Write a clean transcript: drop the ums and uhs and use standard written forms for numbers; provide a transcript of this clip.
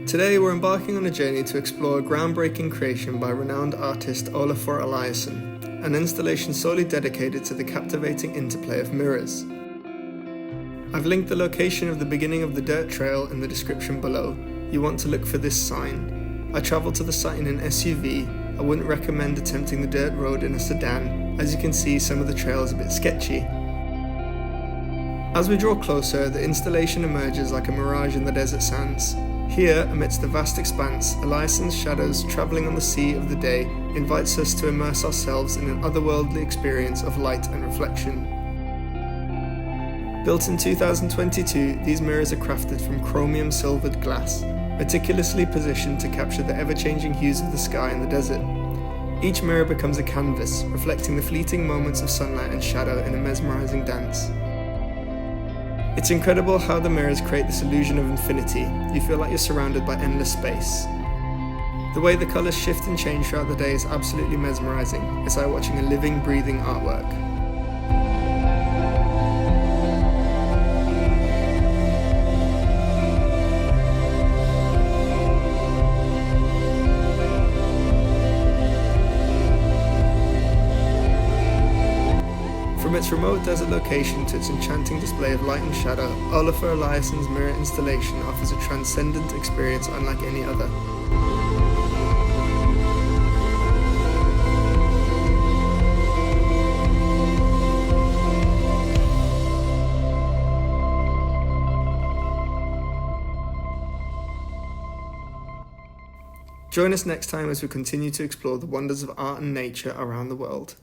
Today we're embarking on a journey to explore a groundbreaking creation by renowned artist Olafur Eliasson, an installation solely dedicated to the captivating interplay of mirrors. I've linked the location of the beginning of the dirt trail in the description below. You want to look for this sign. I travelled to the site in an SUV. I wouldn't recommend attempting the dirt road in a sedan. As you can see, some of the trail is a bit sketchy. As we draw closer, the installation emerges like a mirage in the desert sands. Here, amidst the vast expanse, Eliasson's shadows travelling on the sea of the day invites us to immerse ourselves in an otherworldly experience of light and reflection. Built in 2022, these mirrors are crafted from chromium-silvered glass, meticulously positioned to capture the ever-changing hues of the sky and the desert. Each mirror becomes a canvas, reflecting the fleeting moments of sunlight and shadow in a mesmerizing dance. It's incredible how the mirrors create this illusion of infinity. You feel like you're surrounded by endless space. The way the colours shift and change throughout the day is absolutely mesmerizing. It's like watching a living, breathing artwork. From its remote desert location to its enchanting display of light and shadow, Olafur Eliasson's mirror installation offers a transcendent experience unlike any other. Join us next time as we continue to explore the wonders of art and nature around the world.